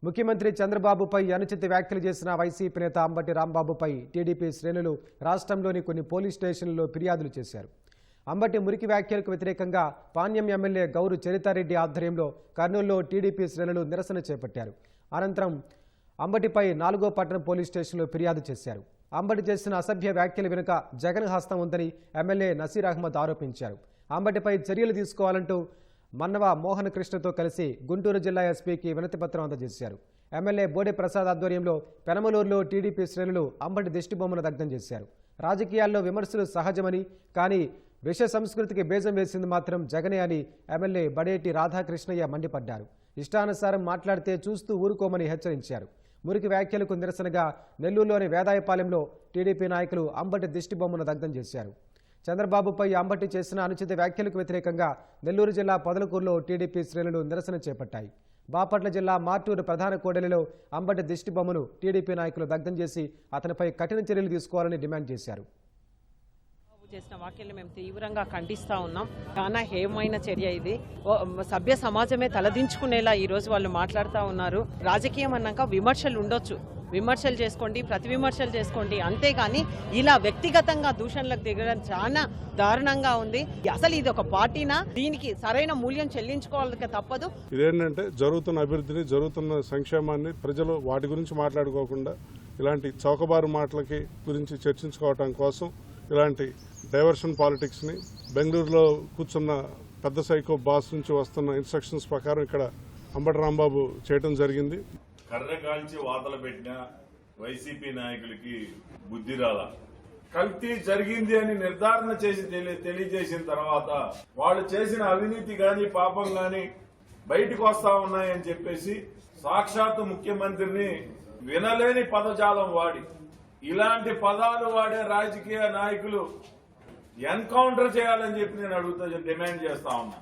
ముఖ్యమంత్రి చంద్రబాబుపై అనుచిత వ్యాఖ్యలు చేసిన వైసీపీ నేత అంబటి రాంబాబుపై టీడీపీ శ్రేణులు రాష్ట్రంలోని కొన్ని పోలీస్ స్టేషన్లలో ఫిర్యాదులు చేశారు. అంబటి మురికి వ్యాఖ్యలకు వ్యతిరేకంగా పాణ్యం ఎమ్మెల్యే గౌరు చరితారెడ్డి ఆధ్వర్యంలో కర్నూలులో టీడీపీ శ్రేణులు నిరసన చేపట్టారు. అనంతరం అంబటిపై 4వ పట్టణ పోలీస్ స్టేషన్లో ఫిర్యాదు చేశారు. అంబటి చేసిన అసభ్య వ్యాఖ్యల వెనుక జగన్ హస్తం ఉందని ఎమ్మెల్యే నసీర్ అహ్మద్ ఆరోపించారు. అంబటిపై చర్యలు తీసుకోవాలంటూ మన్నవ మోహన్ కృష్ణతో కలిసి గుంటూరు జిల్లా ఎస్పీకి వినతిపత్రం అందజేశారు. ఎమ్మెల్యే బోడే ప్రసాద్ ఆధ్వర్యంలో పెనమలూరులో టీడీపీ శ్రేణులు అంబటి దిష్టిబొమ్మను దగ్ధం చేశారు. రాజకీయాల్లో విమర్శలు సహజమని, కానీ విష సంస్కృతికి బేజం వేసింది మాత్రం జగనే అని ఎమ్మెల్యే బడేటి రాధాకృష్ణయ్య మండిపడ్డారు. ఇష్టానుసారం మాట్లాడితే చూస్తూ ఊరుకోమని హెచ్చరించారు. మురికి వ్యాఖ్యలకు నిరసనగా నెల్లూరులోని వేదాయపాలెంలో టీడీపీ నాయకులు అంబటి దిష్టిబొమ్మను దగ్ధం చేశారు. చంద్రబాబుపై అంబటి చేసిన అనుచిత వ్యాఖ్యలకు వ్యతిరేకంగా నెల్లూరు జిల్లా పొదలకూరులో టీడీపీ శ్రేణులు నిరసన చేపట్టాయి. బాపట్ల జిల్లా మార్టూరు ప్రధాన కూడలిలో అంబటి దిష్టిబొమ్మను టీడీపీ నాయకులు దగ్ధం చేసి అతనిపై కఠిన చర్యలు తీసుకోవాలని డిమాండ్ చేశారు. చేసిన వ్యాఖ్యలు మేము తీవ్రంగా ఖండిస్తా ఉన్నాం. చాలా హేయమైన చర్య ఇది. సభ్య సమాజమే తలదించుకునేలా ఈ రోజు వాళ్ళు మాట్లాడుతూ ఉన్నారు. రాజకీయం అన్నాక విమర్శలు ఉండొచ్చు, విమర్శలు చేసుకోండి, ప్రతి విమర్శలు చేసుకోండి, అంతేగాని ఇలా వ్యక్తిగతంగా దూషణలకు దిగడం చాలా దారుణంగా ఉంది. అసలు ఇది ఒక పార్టీనా? దీనికి సరైన మూల్యం చెల్లించుకోవాలని తప్పదు. ఇదేంటంటే జరుగుతున్న అభివృద్ధిని, జరుగుతున్న సంక్షేమాన్ని ప్రజలు వాటి గురించి మాట్లాడుకోకుండా ఇలాంటి చౌకబారు మాటలకి గురించి చర్చించుకోవటం కోసం ఇలాంటి డైవర్షన్ పాలిటిక్స్ని బెంగళూరులో కూర్చున్న పెద్ద సైకో బాస్ నుంచి వస్తున్న ఇన్స్ట్రక్షన్స్ ప్రకారం ఇక్కడ అంబటి రాంబాబు చేయడం జరిగింది. కర్ర కాల్చి వాతలు పెట్టిన వైసీపీ నాయకులకి బుద్ధి రాల. కల్తీ జరిగింది అని నిర్ధారణ చేసి తెలియజేసిన తర్వాత వాళ్ళు చేసిన అవినీతి గాని పాపం గాని బయటకు వస్తా ఉన్నాయని చెప్పేసి సాక్షాత్తు ముఖ్యమంత్రిని వినలేని పదజాలం వాడి ఇలాంటి పదాలు వాడే రాజకీయ నాయకులు ఎన్కౌంటర్ చేయాలని చెప్పి నేను డిమాండ్ చేస్తా ఉన్నా.